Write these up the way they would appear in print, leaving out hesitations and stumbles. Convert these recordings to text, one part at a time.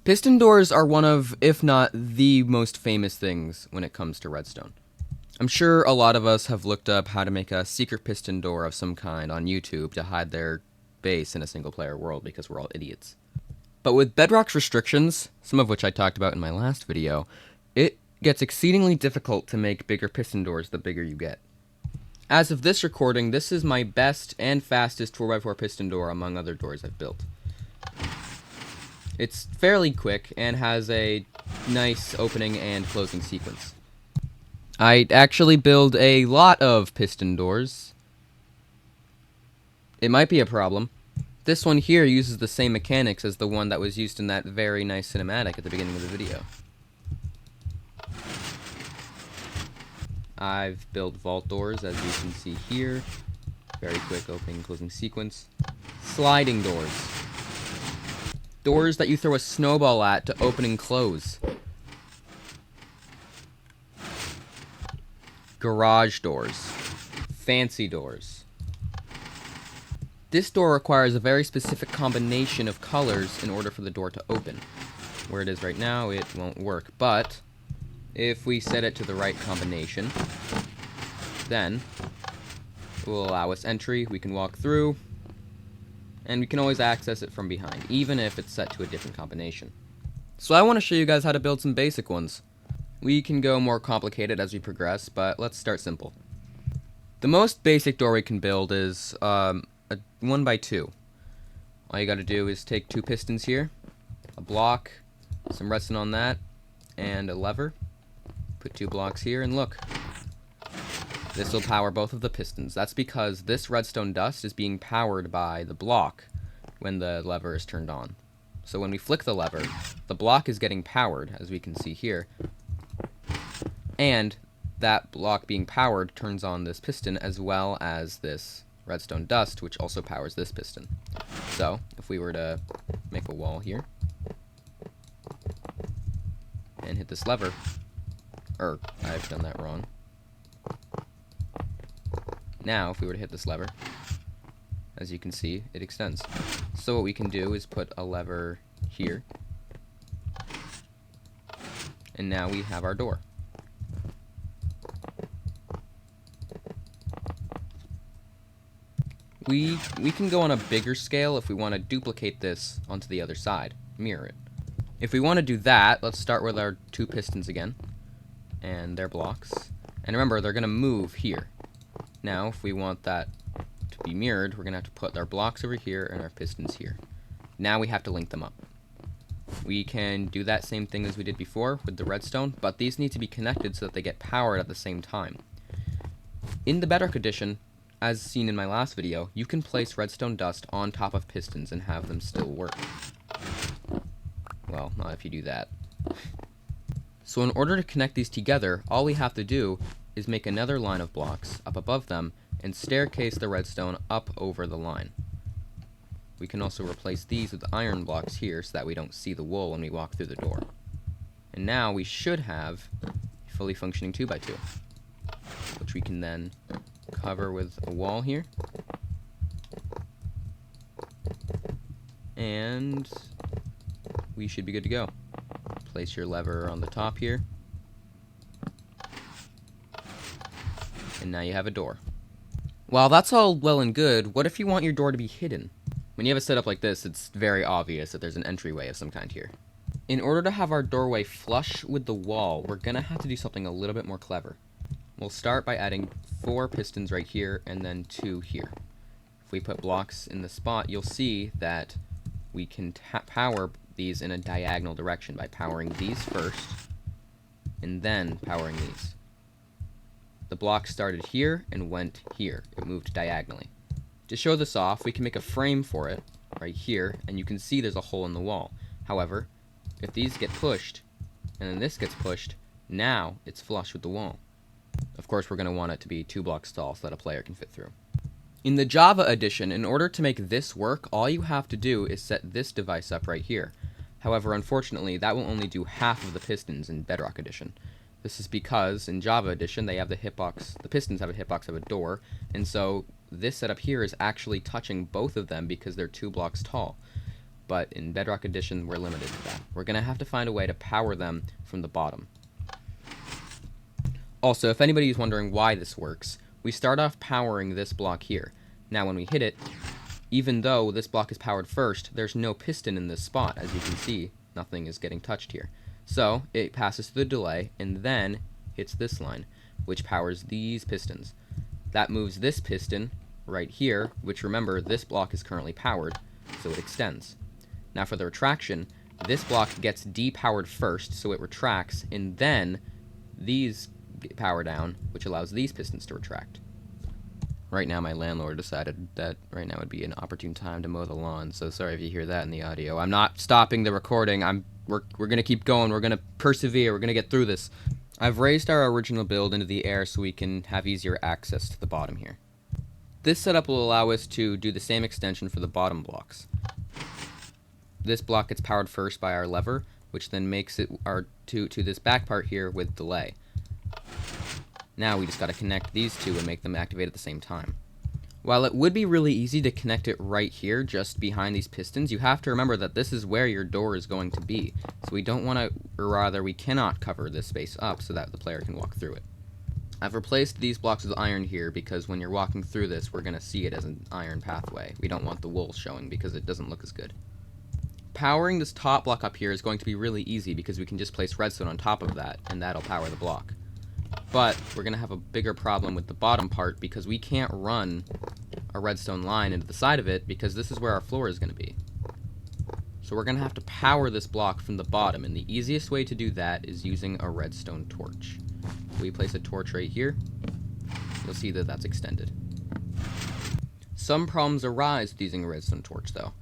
Piston doors are one of, if not the most famous things when it comes to redstone. I'm sure a lot of us have looked up how to make a secret piston door of some kind on YouTube to hide their base in a single-player world because we're all idiots. But with Bedrock's restrictions, some of which I talked about in my last video, it gets exceedingly difficult to make bigger piston doors the bigger you get. As of this recording, this is my best and fastest 4x4 piston door among other doors I've built. It's fairly quick and has a nice opening and closing sequence. I actually build a lot of piston doors. It might be a problem. This one here uses the same mechanics as the one that was used in that very nice cinematic at the beginning of the video. I've built vault doors, as you can see here. Very quick opening and closing sequence. Sliding doors. Doors that you throw a snowball at to open and close. Garage doors. Fancy doors. This door requires a very specific combination of colors in order for the door to open. Where it is right now, it won't work, but if we set it to the right combination, then it will allow us entry. We can walk through, and we can always access it from behind, even if it's set to a different combination. So I want to show you guys how to build some basic ones. We can go more complicated as we progress, but let's start simple. The most basic door we can build is a 1x2. All you gotta do is take two pistons here, a block, some redstone on that, and a lever. Put two blocks here, and look. This will power both of the pistons. That's because this redstone dust is being powered by the block when the lever is turned on. So when we flick the lever, the block is getting powered, as we can see here. And that block being powered turns on this piston as well as this redstone dust, which also powers this piston. So if we were to make a wall here and hit this lever, or I've done that wrong. Now, if we were to hit this lever, as you can see, it extends. So what we can do is put a lever here, and now we have our door. We can go on a bigger scale if we want to duplicate this onto the other side, mirror it. If we want to do that, let's start with our two pistons again, and their blocks. And remember, they're going to move here. Now, if we want that to be mirrored, we're going to have to put our blocks over here and our pistons here. Now we have to link them up. We can do that same thing as we did before with the redstone, but these need to be connected so that they get powered at the same time. In the Bedrock Edition, as seen in my last video, you can place redstone dust on top of pistons and have them still work. Well, not if you do that. So in order to connect these together, all we have to do is make another line of blocks up above them and staircase the redstone up over the line. We can also replace these with iron blocks here so that we don't see the wool when we walk through the door. And now we should have a fully functioning 2x2, which we can then cover with a wall here. And we should be good to go. Place your lever on the top here. And now you have a door. While that's all well and good, what if you want your door to be hidden? When you have it set up like this, it's very obvious that there's an entryway of some kind here. In order to have our doorway flush with the wall, we're gonna have to do something a little bit more clever. We'll start by adding 4 pistons right here and then 2 here. If we put blocks in the spot, you'll see that we can power these in a diagonal direction by powering these first and then powering these. The block started here and went here. It moved diagonally. To show this off, we can make a frame for it right here, and you can see there's a hole in the wall. However, if these get pushed and then this gets pushed, now it's flush with the wall. Of course, we're going to want it to be 2 blocks tall so that a player can fit through. In the Java edition, in order to make this work, all you have to do is set this device up right here. However, unfortunately, that will only do half of the pistons in Bedrock edition. This is because in Java edition, they have the hitbox, the pistons have a hitbox of a door, and so this setup here is actually touching both of them because they're 2 blocks tall. but in Bedrock Edition, we're limited to that. We're going to have to find a way to power them from the bottom. Also, if anybody is wondering why this works, we start off powering this block here. Now, when we hit it, even though this block is powered first, there's no piston in this spot. As you can see, nothing is getting touched here. So, it passes through the delay, and then hits this line, which powers these pistons. That moves this piston right here, which, remember, this block is currently powered, so it extends. Now for the retraction, this block gets depowered first, so it retracts, and then these get power down, which allows these pistons to retract. Right now my landlord decided that right now would be an opportune time to mow the lawn, so sorry if you hear that in the audio. I'm not stopping the recording. We're going to keep going. We're going to persevere. We're going to get through this. I've raised our original build into the air so we can have easier access to the bottom here. This setup will allow us to do the same extension for the bottom blocks. This block gets powered first by our lever, which then makes it to this back part here with delay. Now we just got to connect these two and make them activate at the same time. While it would be really easy to connect it right here, just behind these pistons, you have to remember that this is where your door is going to be. So we don't want to, or rather we cannot cover this space up so that the player can walk through it. I've replaced these blocks with iron here because when you're walking through this, we're going to see it as an iron pathway. We don't want the wool showing because it doesn't look as good. Powering this top block up here is going to be really easy because we can just place redstone on top of that, and that'll power the block. But we're going to have a bigger problem with the bottom part because we can't run a redstone line into the side of it because this is where our floor is going to be. So we're going to have to power this block from the bottom, and the easiest way to do that is using a redstone torch. So we place a torch right here. You'll see that that's extended. Some problems arise with using a redstone torch, though.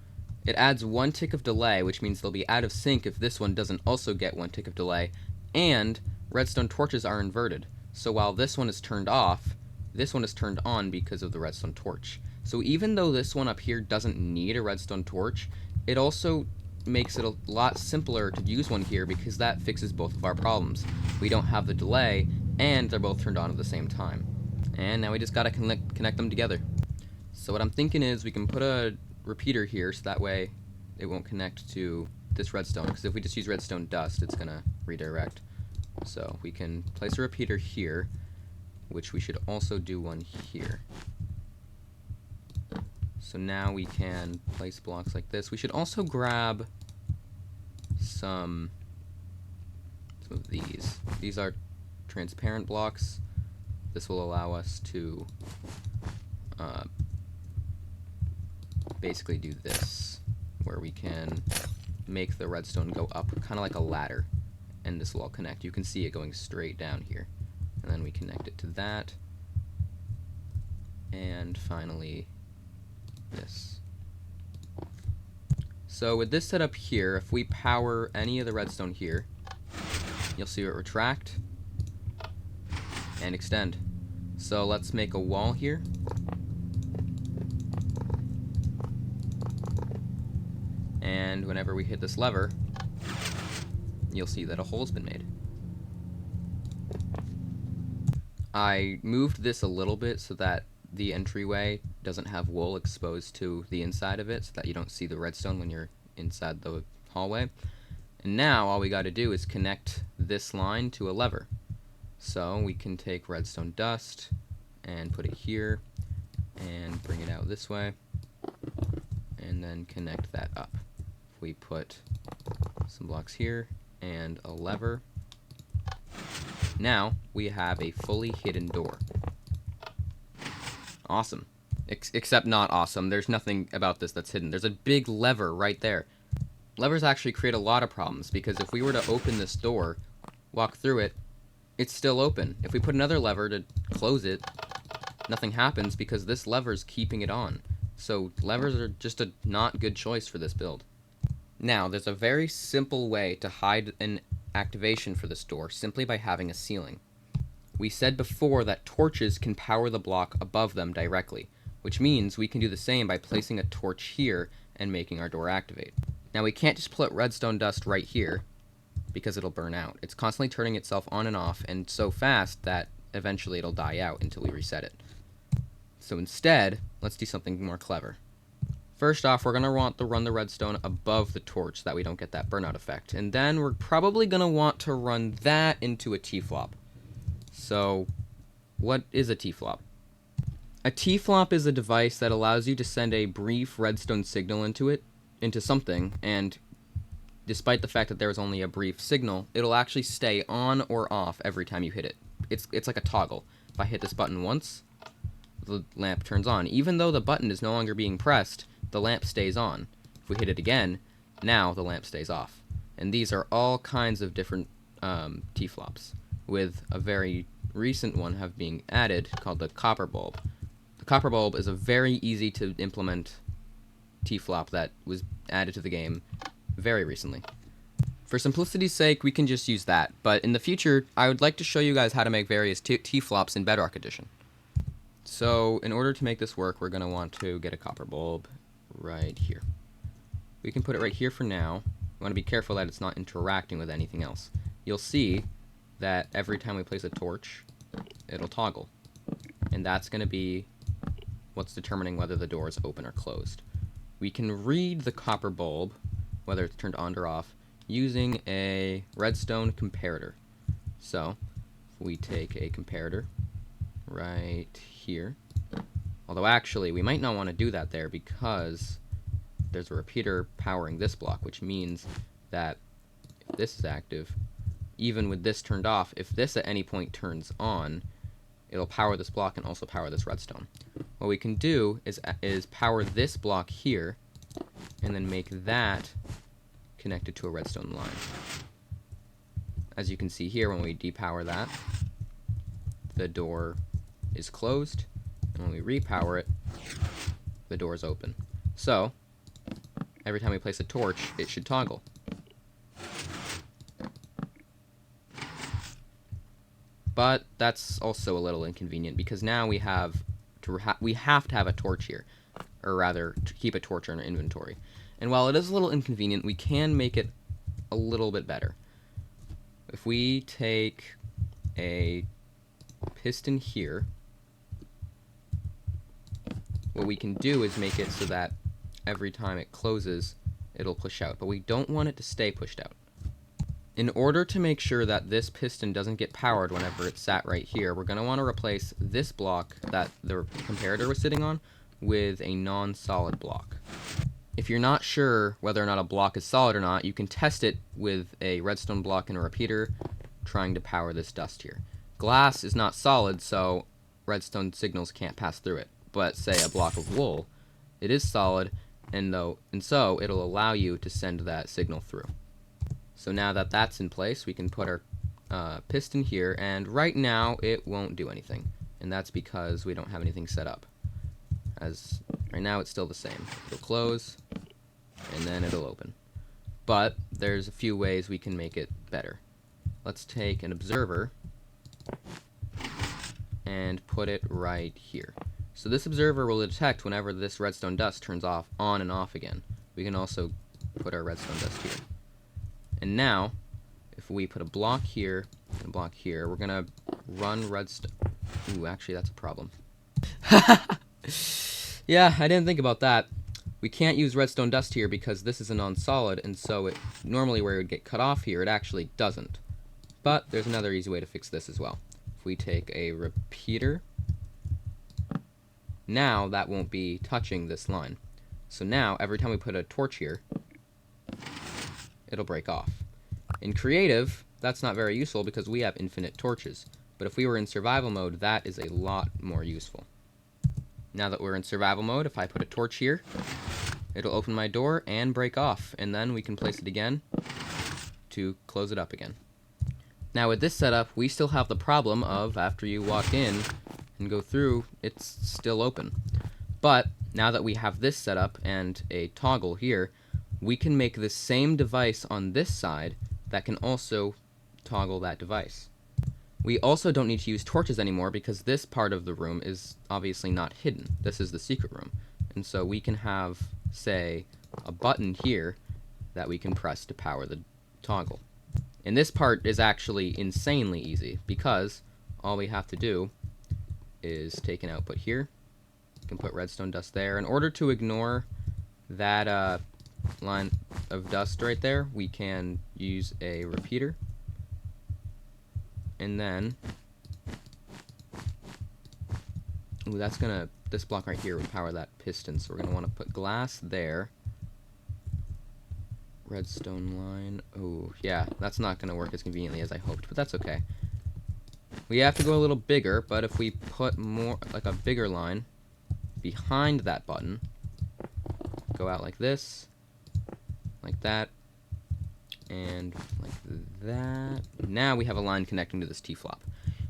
It adds 1 tick of delay, which means they'll be out of sync if this one doesn't also get 1 tick of delay, and redstone torches are inverted. So while this one is turned off, this one is turned on because of the redstone torch. So even though this one up here doesn't need a redstone torch, it also makes it a lot simpler to use one here because that fixes both of our problems. We don't have the delay, and they're both turned on at the same time. And now we just gotta connect them together. So what I'm thinking is we can put a repeater here so that way it won't connect to this redstone, because if we just use redstone dust, it's gonna redirect. So we can place a repeater here, which we should also do one here. So now we can place blocks like this. We should also grab some of these. These are transparent blocks. This will allow us to basically do this, where we can make the redstone go up, kind of like a ladder, and this will all connect. You can see it going straight down here. And then we connect it to that, and finally this. So with this setup here, if we power any of the redstone here, you'll see it retract and extend. So let's make a wall here. And whenever we hit this lever, you'll see that a hole's been made. I moved this a little bit so that the entryway doesn't have wool exposed to the inside of it, so that you don't see the redstone when you're inside the hallway. And now all we got to do is connect this line to a lever. So we can take redstone dust and put it here and bring it out this way, and then connect that up. We put some blocks here and a lever. Now we have a fully hidden door. Awesome. Except not awesome. There's nothing about this that's hidden. There's a big lever right there. Levers actually create a lot of problems, because if we were to open this door, walk through it, it's still open. If we put another lever to close it, nothing happens because this lever's keeping it on. So levers are just a not good choice for this build. Now, there's a very simple way to hide an activation for this door simply by having a ceiling. We said before that torches can power the block above them directly, which means we can do the same by placing a torch here and making our door activate. Now, we can't just put redstone dust right here because it'll burn out. It's constantly turning itself on and off, and so fast that eventually it'll die out until we reset it. So instead, let's do something more clever. First off, we're going to want to run the redstone above the torch so that we don't get that burnout effect. And then we're probably going to want to run that into a T-flop. So, what is a T-flop? A T-flop is a device that allows you to send a brief redstone signal into something, and despite the fact that there's only a brief signal, it'll actually stay on or off every time you hit it. It's like a toggle. If I hit this button once, the lamp turns on. Even though the button is no longer being pressed, the lamp stays on. If we hit it again, now the lamp stays off. And these are all kinds of different T-flops, with a very recent one have being added called the copper bulb. The copper bulb is a very easy to implement T-flop that was added to the game very recently. For simplicity's sake, we can just use that, but in the future, I would like to show you guys how to make various T-flops in Bedrock Edition. So, in order to make this work, we're going to want to get a copper bulb right here. We can put it right here for now. We want to be careful that it's not interacting with anything else. You'll see that every time we place a torch, it'll toggle. And that's going to be what's determining whether the door is open or closed. We can read the copper bulb, whether it's turned on or off, using a redstone comparator. So, if we take a comparator right here, although actually we might not want to do that there because there's a repeater powering this block, which means that if this is active, even with this turned off, if this at any point turns on, it'll power this block and also power this redstone. What we can do is power this block here and then make that connected to a redstone line. As you can see here, when we depower that, the door is closed, and when we repower it, the door is open. So, every time we place a torch, it should toggle. But that's also a little inconvenient because now we have to have a torch here, or rather, to keep a torch in our inventory. And while it is a little inconvenient, we can make it a little bit better. If we take a piston here, what we can do is make it so that every time it closes, it'll push out. But we don't want it to stay pushed out. In order to make sure that this piston doesn't get powered whenever it's sat right here, we're going to want to replace this block that the comparator was sitting on with a non-solid block. If you're not sure whether or not a block is solid or not, you can test it with a redstone block and a repeater trying to power this dust here. Glass is not solid, so redstone signals can't pass through it. But say a block of wool, it is solid, and so it'll allow you to send that signal through. So now that that's in place, we can put our piston here, and right now it won't do anything. And that's because we don't have anything set up. As right now it's still the same. It'll close, and then it'll open. But there's a few ways we can make it better. Let's take an observer and put it right here. So this observer will detect whenever this redstone dust turns on and off again. We can also put our redstone dust here. And now, if we put a block here and a block here, we're gonna run redstone. Ooh, actually that's a problem. Yeah, I didn't think about that. We can't use redstone dust here because this is a non-solid, and so it normally where it would get cut off here, it actually doesn't. But there's another easy way to fix this as well. If we take a repeater, now that won't be touching this line. So now, every time we put a torch here, it'll break off. In creative, that's not very useful because we have infinite torches. But if we were in survival mode, that is a lot more useful. Now that we're in survival mode, if I put a torch here, it'll open my door and break off, and then we can place it again to close it up again. Now with this setup, we still have the problem of after you walk in and go through, it's still open. But now that we have this setup and a toggle here, we can make the same device on this side that can also toggle that device. We also don't need to use torches anymore because this part of the room is obviously not hidden. This is the secret room. And so we can have, say, a button here that we can press to power the toggle. And this part is actually insanely easy because all we have to do is take an output here. We can put redstone dust there. In order to ignore that line of dust right there, we can use a repeater. And then, ooh, this block right here would power that piston, so we're gonna want to put glass there. Redstone line. Oh, yeah, that's not gonna work as conveniently as I hoped, but that's okay. We have to go a little bigger, but if we put more, like a bigger line behind that button, go out like this, like that, and like that. Now we have a line connecting to this T-flop.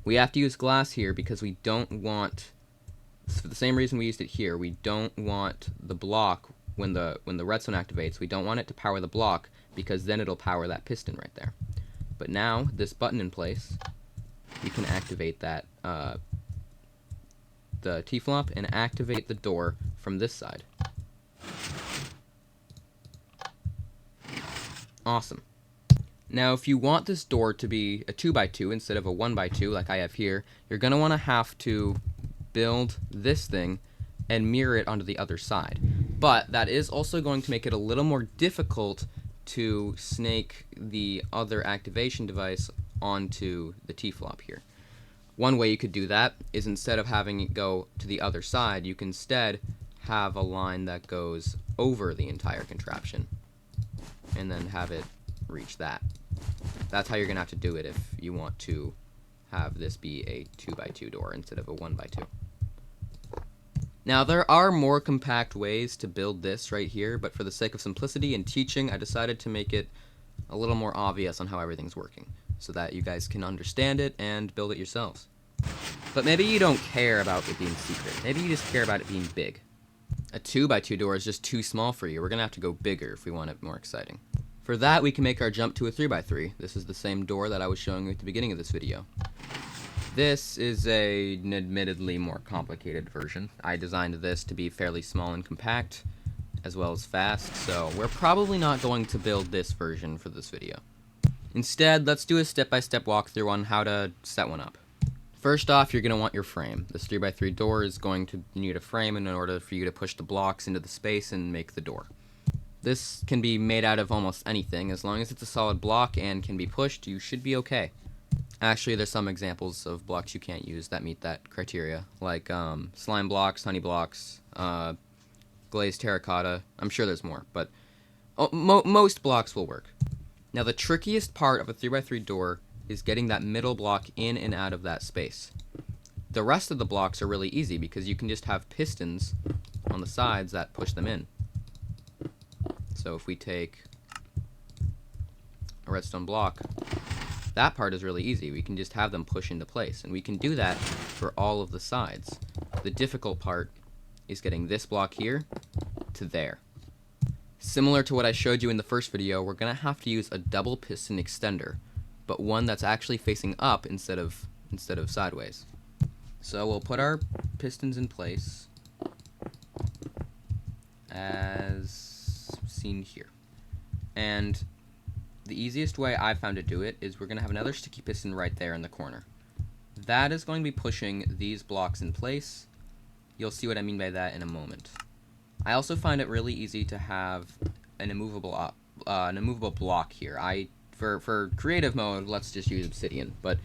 We have to use glass here because we don't want, for the same reason we used it here, we don't want the block, when the redstone activates, we don't want it to power the block, because then it'll power that piston right there. But now, this button in place, we can activate that, the T-flop, and activate the door from this side. Awesome. Now, if you want this door to be a 2x2 instead of a 1x2 like I have here, you're going to have to build this thing and mirror it onto the other side. But that is also going to make it a little more difficult to snake the other activation device onto the T-flop here. One way you could do that is, instead of having it go to the other side, you can instead have a line that goes over the entire contraption and then have it reach that. That's how you're going to have to do it if you want to have this be a 2x2 door instead of a 1x2. Now, there are more compact ways to build this right here, but for the sake of simplicity and teaching, I decided to make it a little more obvious on how everything's working, so that you guys can understand it and build it yourselves. But maybe you don't care about it being secret. Maybe you just care about it being big. A 2x2 door is just too small for you. We're going to have to go bigger if we want it more exciting. For that, we can make our jump to a 3x3. This is the same door that I was showing you at the beginning of this video. This is an admittedly more complicated version. I designed this to be fairly small and compact, as well as fast, so we're probably not going to build this version for this video. Instead, let's do a step-by-step walkthrough on how to set one up. First off, you're going to want your frame. This 3x3 door is going to need a frame in order for you to push the blocks into the space and make the door. This can be made out of almost anything. As long as it's a solid block and can be pushed, you should be okay. Actually, there's some examples of blocks you can't use that meet that criteria, like slime blocks, honey blocks, glazed terracotta. I'm sure there's more, but most blocks will work. Now, the trickiest part of a 3x3 door is getting that middle block in and out of that space. The rest of the blocks are really easy because you can just have pistons on the sides that push them in. So if we take a redstone block, that part is really easy. We can just have them push into place, and we can do that for all of the sides. The difficult part is getting this block here to there. Similar to what I showed you in the first video, we're going to have to use a double piston extender, but one that's actually facing up instead of sideways. So we'll put our pistons in place as seen here. And the easiest way I've found to do it is we're going to have another sticky piston right there in the corner. That is going to be pushing these blocks in place. You'll see what I mean by that in a moment. I also find it really easy to have an immovable block here. For creative mode, let's just use obsidian, but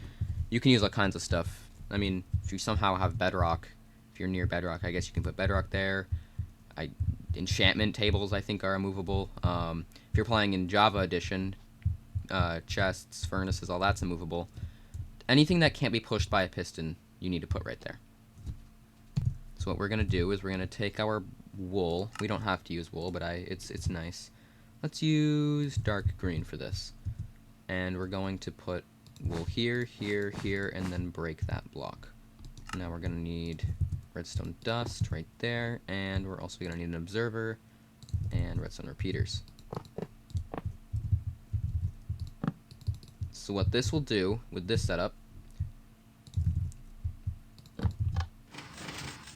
you can use all kinds of stuff. I mean, if you somehow have bedrock, if you're near bedrock, I guess you can put bedrock there. Enchantment tables, I think, are immovable. If you're playing in Java Edition, chests, furnaces, all that's immovable. Anything that can't be pushed by a piston, you need to put right there. So what we're going to do is we're going to take our wool. We don't have to use wool, but it's nice. Let's use dark green for this. And we're going to put wool here, here, here, and then break that block. Now we're going to need redstone dust right there, and we're also going to need an observer and redstone repeaters. So what this will do with this setup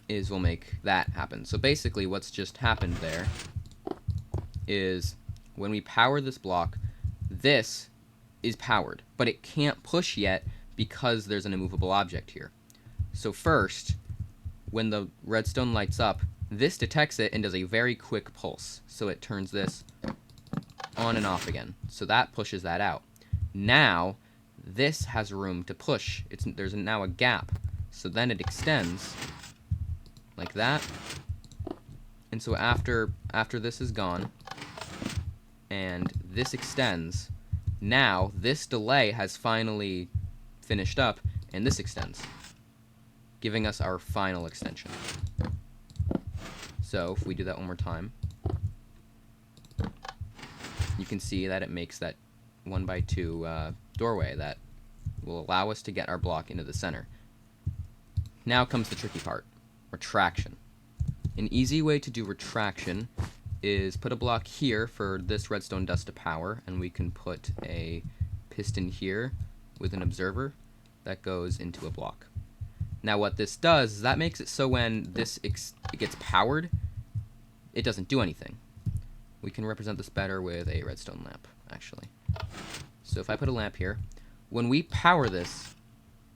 is we'll make that happen. So basically what's just happened there is when we power this block, this is powered, but it can't push yet because there's an immovable object here. So first, when the redstone lights up, This detects it and does a very quick pulse. So it turns this on and off again. So that pushes that out. Now, this has room to push. There's now a gap. So then it extends like that. And so after this is gone, and this extends, now this delay has finally finished up, and this extends, giving us our final extension. So if we do that one more time, you can see that it makes that 1x2 doorway that will allow us to get our block into the center. Now comes the tricky part, retraction. An easy way to do retraction is put a block here for this redstone dust to power, and we can put a piston here with an observer that goes into a block. Now what this does is that makes it so when this it gets powered, it doesn't do anything. We can represent this better with a redstone lamp, actually. So if I put a lamp here, when we power this,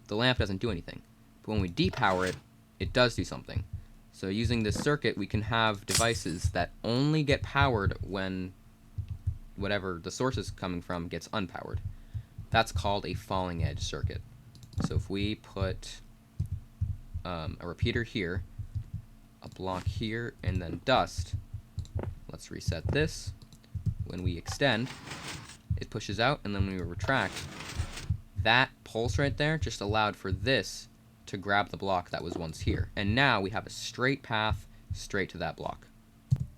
the lamp doesn't do anything. But when we depower it, it does do something. So using this circuit, we can have devices that only get powered when whatever the source is coming from gets unpowered. That's called a falling edge circuit. So if we put a repeater here, a block here, and then dust, let's reset this. When we extend, it pushes out, and then when we retract, that pulse right there just allowed for this to grab the block that was once here. And now we have a straight path straight to that block.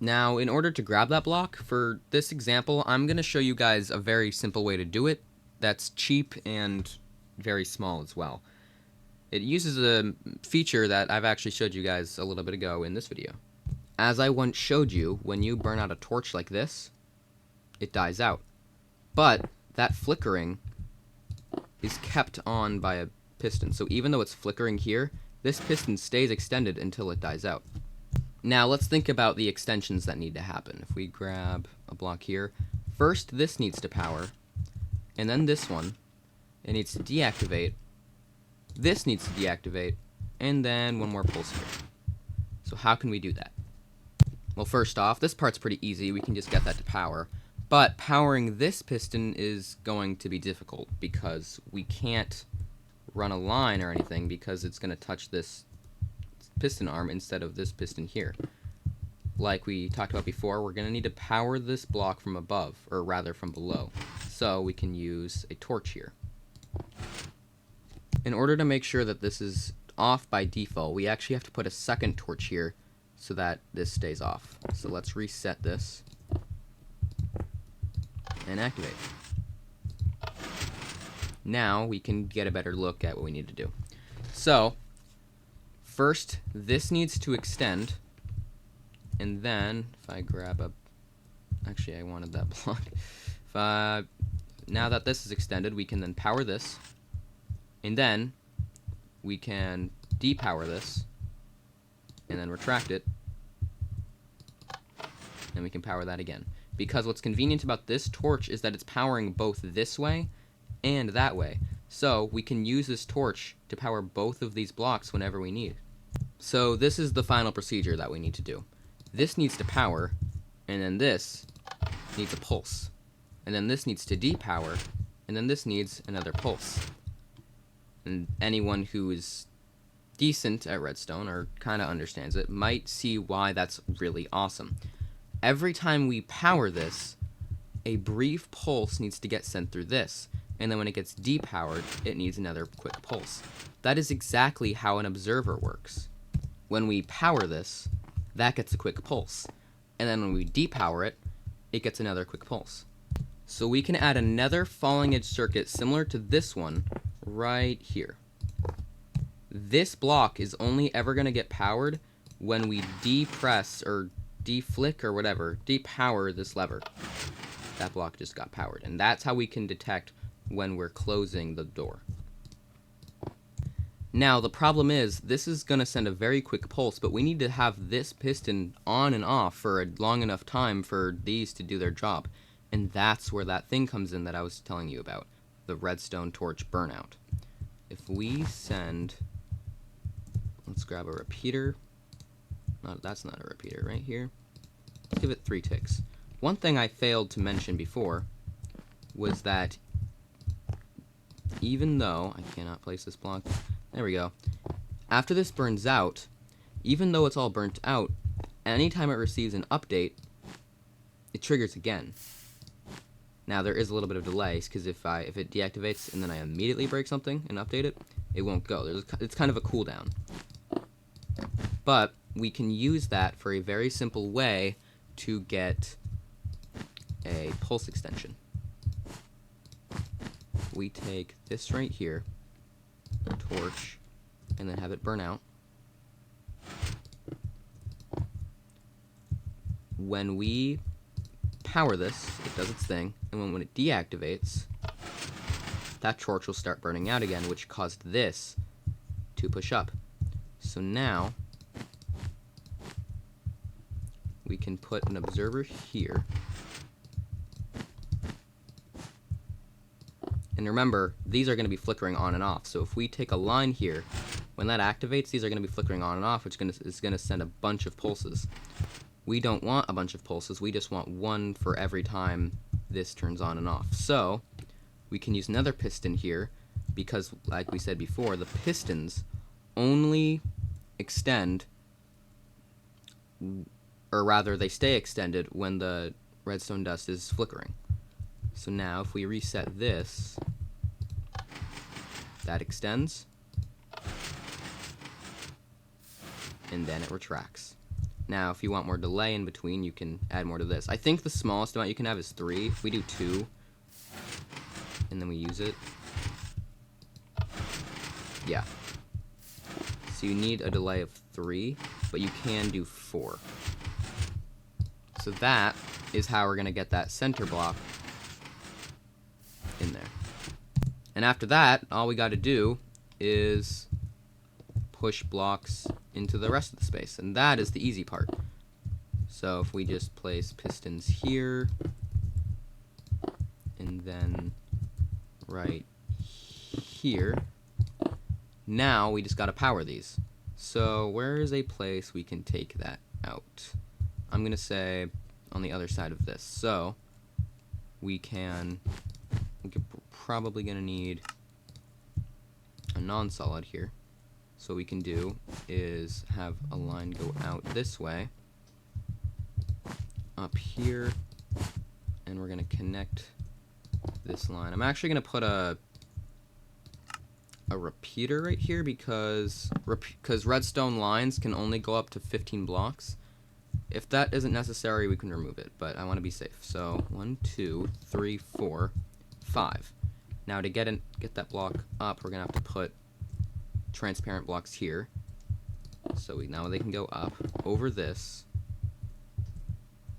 Now, in order to grab that block, for this example, I'm going to show you guys a very simple way to do it that's cheap and very small as well. It uses a feature that I've actually showed you guys a little bit ago in this video. As I once showed you, when you burn out a torch like this, it dies out. But that flickering is kept on by a piston. So even though it's flickering here, this piston stays extended until it dies out. Now let's think about the extensions that need to happen. If we grab a block here, first this needs to power, and then this one, it needs to deactivate, this needs to deactivate, and then one more pulse here. So how can we do that? Well, first off, this part's pretty easy. We can just get that to power. But powering this piston is going to be difficult because we can't run a line or anything because it's going to touch this piston arm instead of this piston here. Like we talked about before, we're going to need to power this block from above, or rather from below. So we can use a torch here. In order to make sure that this is off by default, we actually have to put a second torch here so that this stays off. So let's reset this and activate. Now we can get a better look at what we need to do. So first this needs to extend, and then if I grab a, actually I wanted that block. Now that this is extended, we can then power this, and then we can depower this and then retract it, and we can power that again. Because what's convenient about this torch is that it's powering both this way and that way. So we can use this torch to power both of these blocks whenever we need. So this is the final procedure that we need to do. This needs to power, and then this needs a pulse. And then this needs to depower, and then this needs another pulse. And anyone who is decent at redstone, or kind of understands it, might see why that's really awesome. Every time we power this, a brief pulse needs to get sent through this, and then when it gets depowered, it needs another quick pulse. That is exactly how an observer works. When we power this, that gets a quick pulse, and then when we depower it, it gets another quick pulse. So we can add another falling edge circuit similar to this one right here. This block is only ever going to get powered when we depress or deflick or whatever, depower this lever. That block just got powered, and that's how we can detect when we're closing the door. Now the problem is this is going to send a very quick pulse, but we need to have this piston on and off for a long enough time for these to do their job, and that's where that thing comes in that I was telling you about, the redstone torch burnout. If we send, let's grab a repeater, That's not a repeater right here. Let's give it 3 ticks. One thing I failed to mention before was that even though I cannot place this block, there we go. After this burns out, even though it's all burnt out, anytime it receives an update, it triggers again. Now there is a little bit of delay because if it deactivates and then I immediately break something and update it, it won't go. It's kind of a cooldown. But we can use that for a very simple way to get a pulse extension. We take this right here, torch, and then have it burn out. When we power this, it does its thing, and when it deactivates, that torch will start burning out again, which caused this to push up. So now we can put an observer here. And remember, these are going to be flickering on and off. So if we take a line here, when that activates, these are going to be flickering on and off, which is going to send a bunch of pulses. We don't want a bunch of pulses. We just want one for every time this turns on and off. So we can use another piston here because, like we said before, the pistons only extend, or rather they stay extended when the redstone dust is flickering. So now if we reset this, that extends, and then it retracts. Now if you want more delay in between, you can add more to this. I think the smallest amount you can have is 3. If we do 2, and then we use it, yeah. So you need a delay of 3, but you can do 4. So that is how we're going to get that center block in there. And after that, all we got to do is push blocks into the rest of the space, and that is the easy part. So if we just place pistons here, and then right here, now we just got to power these. So where is a place we can take that out? I'm going to say on the other side of this. So we're probably going to need a non-solid here. So what we can do is have a line go out this way, up here, and we're going to connect this line. I'm actually going to put a repeater right here because redstone lines can only go up to 15 blocks. If that isn't necessary, we can remove it, but I want to be safe. So 1, 2, 3, 4, 5. Now to get that block up, we're gonna have to put transparent blocks here. So now they can go up over this,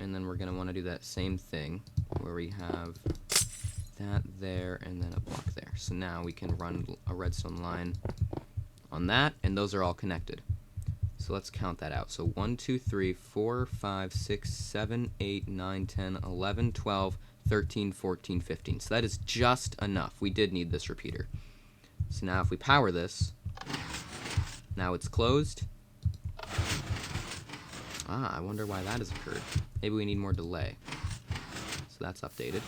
and then we're gonna want to do that same thing where we have that there and then a block there. So now we can run a redstone line on that, and those are all connected. So let's count that out. So 1, 2, 3, 4, 5, 6, 7, 8, 9, 10, 11, 12, 13, 14, 15. So that is just enough. We did need this repeater. So now if we power this, now it's closed. I wonder why that has occurred. Maybe we need more delay. So that's updated.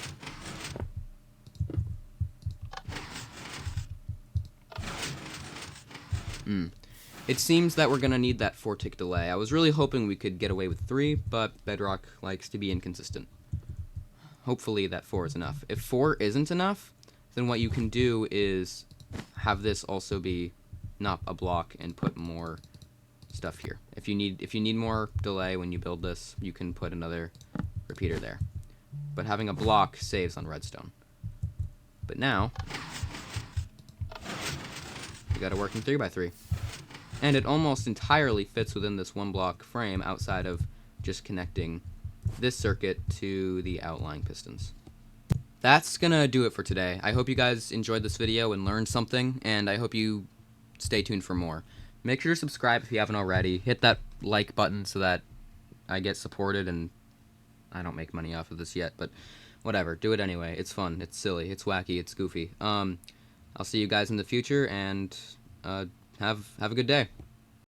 It seems that we're going to need that 4-tick delay. I was really hoping we could get away with 3, but Bedrock likes to be inconsistent. Hopefully that 4 is enough. If 4 isn't enough, then what you can do is have this also be not a block and put more stuff here. If you need more delay when you build this, you can put another repeater there. But having a block saves on redstone. But now we got a working 3x3. And it almost entirely fits within this 1 block frame outside of just connecting this circuit to the outlying pistons. That's gonna do it for today. I hope you guys enjoyed this video and learned something, and I hope you stay tuned for more. Make sure to subscribe if you haven't already. Hit that like button so that I get supported, and I don't make money off of this yet, but whatever. Do it anyway. It's fun. It's silly. It's wacky. It's goofy. I'll see you guys in the future, and have a good day.